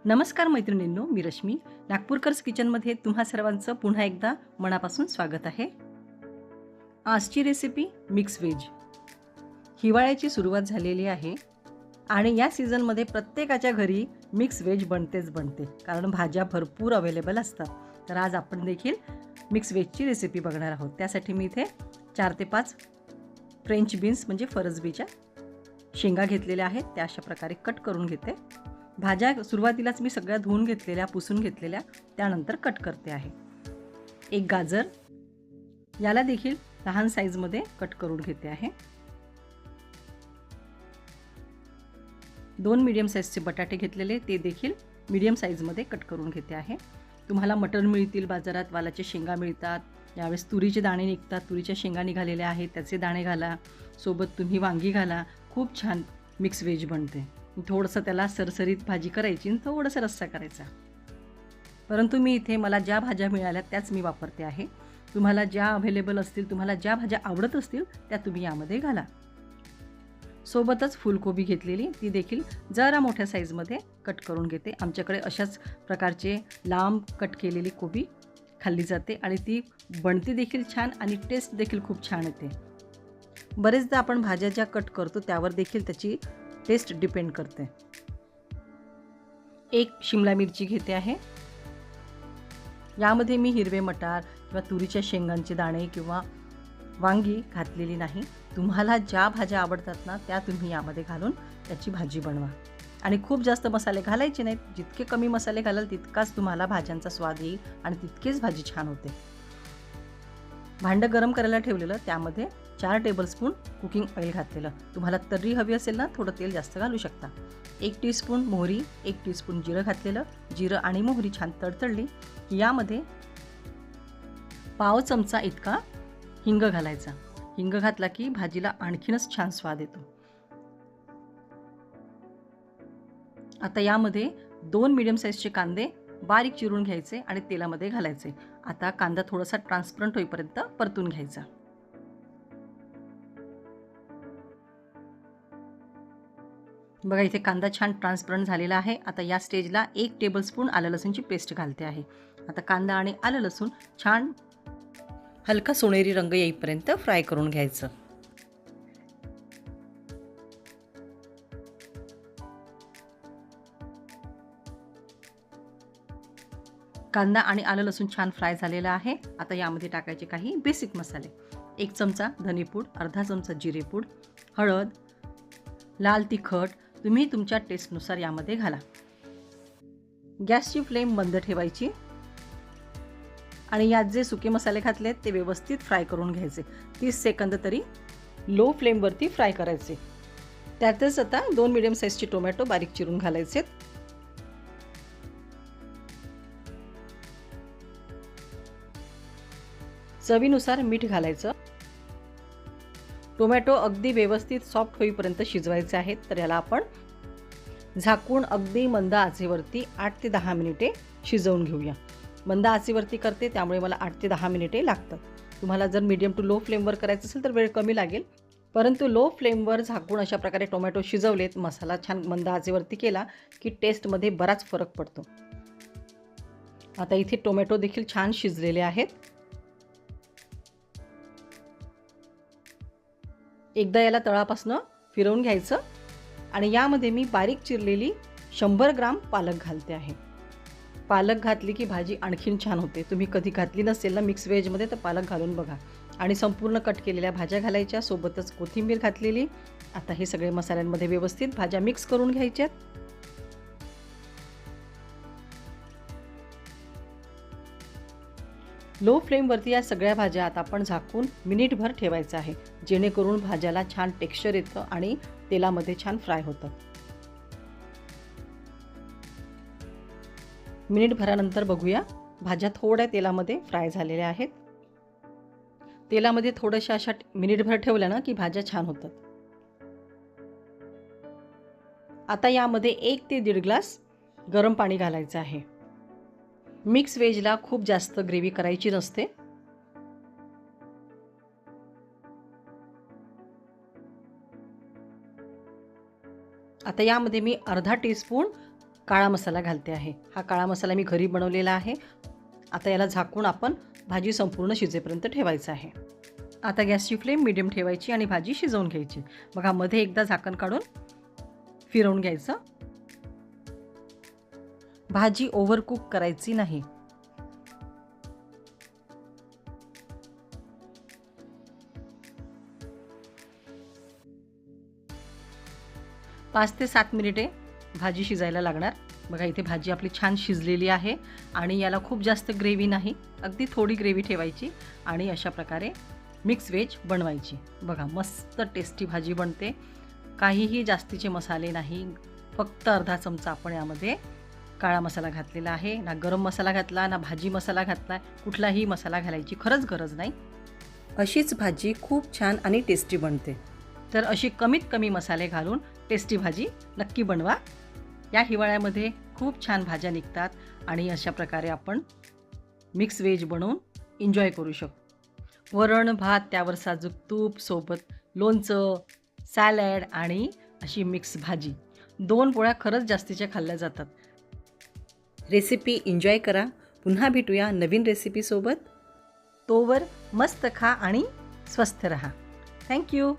नमस्कार मैत्रिणींनो, मी रश्मी. नागपूरकर्स किचनमध्ये तुम्हा सर्वांचं पुन्हा एकदा मनापासून स्वागत आहे. आजची रेसिपी मिक्स व्हेज. हिवाळ्याची सुरुवात झालेली आहे आणि या सीझनमध्ये प्रत्येकाच्या घरी मिक्स व्हेज बनतेच बनते, कारण भाज्या भरपूर अवेलेबल असतात. तर आज आपण देखील मिक्स व्हेजची रेसिपी बघणार आहोत. त्यासाठी मी इथे 4 ते 5 फ्रेंच बीन्स म्हणजे फरसबीच्या शेंगा घेतलेल्या आहेत. त्या अशा प्रकारे कट करून घेते. भाज्या सुरुवातीलाच मी सगळ्या धुवून घेतलेल्या, पुसून घेतलेल्या, त्यानंतर कट करते आहे. एक गाजर, याला देखील लहान साईजमध्ये कट करून घेते आहे. 2 मीडियम साईजचे बटाटे घेतलेले, ते देखील मीडियम साईजमध्ये कट करून घेते आहे. तुम्हाला मटर मिळतील बाजारात, वालाचे शेंगा मिळतात. यावेळेस तुरीचे दाणे निघतात, तुरीच्या शेंगा निघालेल्या आहेत, त्याचे दाणे घाला. सोबत तुम्ही वांगी घाला. खूप छान मिक्स व्हेज बनते. थोडंसं त्याला सरसरीत भाजी करायची आणि थोडंसं रस्सा करायचा. परंतु मी इथे मला ज्या भाज्या मिळाल्या त्याच मी वापरते आहे. तुम्हाला ज्या अवेलेबल असतील, तुम्हाला ज्या भाज्या आवडत असतील त्या तुम्ही यामध्ये घाला. सोबतच फुलकोबी घेतलेली, ती देखील जरा मोठ्या साईजमध्ये कट करून घेते. आमच्याकडे अशाच प्रकारचे लांब कट केलेली कोबी खाल्ली जाते आणि ती बनते देखील छान आणि टेस्ट देखील खूप छान येते. बरेचदा आपण भाज्या ज्या कट करतो त्यावर देखील त्याची टेस्ट डिपेंड करते. एक शिमला मिरची घेते आहे. यामध्ये मी हिरवे मटार किंवा तुरीच्या शेंगांचे दाणे किंवा वांगी घातलेली नाही. तुम्हाला ज्या भाज्या आवडतात ना त्या तुम्ही यामध्ये घालून त्याची भाजी बनवा. आणि खूप जास्त मसाले घालायचे नाहीत. जितके कमी मसाले घालाल तितकाच तुम्हाला भाज्यांचा स्वाद येईल आणि तितकेच भाजी छान होते. भांडं गरम करायला ठेवलेलं, त्यामध्ये 4 टेबलस्पून कुकिंग ऑइल घातलेलं. तुम्हाला तर्री हवी असेल ना, थोडं तेल जास्त घालू शकता. 1 टीस्पून मोहरी, 1 टीस्पून जिरं घातलेलं. जिरं आणि मोहरी छान तडतडली की यामध्ये पाव चमचा इतका हिंग घालायचा. हिंग घातला की भाजीला आणखीनच छान स्वाद येतो. आता यामध्ये 2 मीडियम साईजचे कांदे बारीक चिरून घ्यायचे आणि तेलामध्ये घालायचे. आता कांदा थोडासा ट्रान्सपरंट होईपर्यंत परतून घ्यायचा. बघा, इथे कांदा छान ट्रान्सपरंट झालेला आहे. आता या स्टेजला 1 टेबलस्पून आलं लसूणची पेस्ट घालते आहे. आता कांदा आणि आलं लसूण छान हलका सोनेरी रंग येईपर्यंत फ्राय करून घ्यायचं. कांदा आणि आलं लसूण छान फ्राय झालेला आहे. आता यामध्ये टाकायचे काही बेसिक मसाले. 1 चमचा धनेपूड, अर्धा चमचा जिरेपूड, हळद, लाल तिखट तुम्ही तुमच्या टेस्टनुसार यामध्ये घाला. गॅसची फ्लेम बंद ठेवायची आणि यात जे सुके मसाले घातले ते व्यवस्थित फ्राय करून घ्यायचे. 30 सेकंद तरी लो फ्लेमवरती फ्राय करायचे. त्यातच आता 2 मीडियम साईजचे टोमॅटो बारीक चिरून घालायचे. चवीनुसार मीठ घालायचं. टोमॅटो अगदी व्यवस्थित सॉफ्ट होईपर्यंत शिजवायचे आहेत. तर याला आपण झाकून अगदी मंद आचेवरती 8 ते 10 मिनिटे शिजवून घेऊया. मंद आचेवरती करते त्यामुळे मला 8 ते 10 मिनिटे लागतात. तुम्हाला जर मीडियम टू लो फ्लेमवर करायचं असेल तर वेळ कमी लागेल. परंतु लो फ्लेमवर झाकून अशा प्रकारे टोमॅटो शिजवलेत, मसाला छान मंद आचेवरती केला की टेस्टमध्ये बराच फरक पडतो. आता इथे टोमॅटो देखील छान शिजलेले आहेत. एकदा याला तळापासनं फिरवून घ्यायचं आणि यामध्ये मी बारीक चिरलेली 100 ग्राम पालक घालते आहे. पालक घातली की भाजी आणखीन छान होते. तुम्ही कधी घातली नसेल ना मिक्स व्हेजमध्ये तर पालक घालून बघा. आणि संपूर्ण कट केलेल्या भाज्या घालायच्या, सोबतच कोथिंबीर घातलेली. आता हे सगळे मसाल्यांमध्ये व्यवस्थित भाज्या मिक्स करून घ्यायच्यात. लो फ्लेमवरती या सगळ्या भाज्या आता आपण झाकून मिनिटभर ठेवायचं आहे, जेणेकरून भाज्याला छान टेक्स्चर येतं आणि तेलामध्ये छान फ्राय होतं. मिनिटभरानंतर बघूया, भाज्या थोड्या तेलामध्ये फ्राय झालेल्या आहेत. तेलामध्ये थोड्याशा अशा मिनिटभर ठेवल्या ना की भाज्या छान होतात. आता यामध्ये 1 ते 1.5 ग्लास गरम पाणी घालायचं आहे. मिक्स व्हेजला खूप जास्त ग्रेव्ही करायची नसते. आता यामध्ये मी अर्धा टीस्पून काळा मसाला घालते आहे. हा काळा मसाला मी घरी बनवलेला आहे. आता याला झाकून आपण भाजी संपूर्ण शिजेपर्यंत ठेवायचं आहे. आता गॅसची फ्लेम मीडियम ठेवायची आणि भाजी शिजवून घ्यायची. बघा मध्ये एकदा झाकण काढून फिरवून घ्यायचं. भाजी ओव्हरकुक करायची नाही. पाच ते 7 मिनिटे भाजी शिजायला लागणार. बघा इथे भाजी आपली छान शिजलेली आहे आणि याला खूप जास्त ग्रेव्ही नाही, अगदी थोडी ग्रेव्ही ठेवायची आणि अशा प्रकारे मिक्स व्हेज बनवायची. बघा मस्त टेस्टी भाजी बनते. काहीही जास्तीचे मसाले नाही, फक्त अर्धा चमचा आपण यामध्ये काळा मसाला घातलेला आहे. ना गरम मसाला घातला, ना भाजी मसाला घातला, कुठलाही मसाला घालायची खरंच गरज नाही. अशीच भाजी खूप छान आणि टेस्टी बनते. तर अशी कमीत कमी मसाले घालून टेस्टी भाजी नक्की बनवा. या हिवाळ्यामध्ये खूप छान भाज्या निघतात आणि अशा प्रकारे आपण मिक्स व्हेज बनवून एन्जॉय करू शकतो. वरण भात, त्यावर साजूक तूप, सोबत लोणचं, सॅलड आणि अशी मिक्स भाजी. 2 पोळ्या खरंच जास्तीच्या खाल्ल्या जातात. रेसिपी एन्जॉय करा. पुन्हा भेटूया नवीन रेसिपीसोबत. तोवर मस्त खा आणि स्वस्थ रहा. थँक्यू.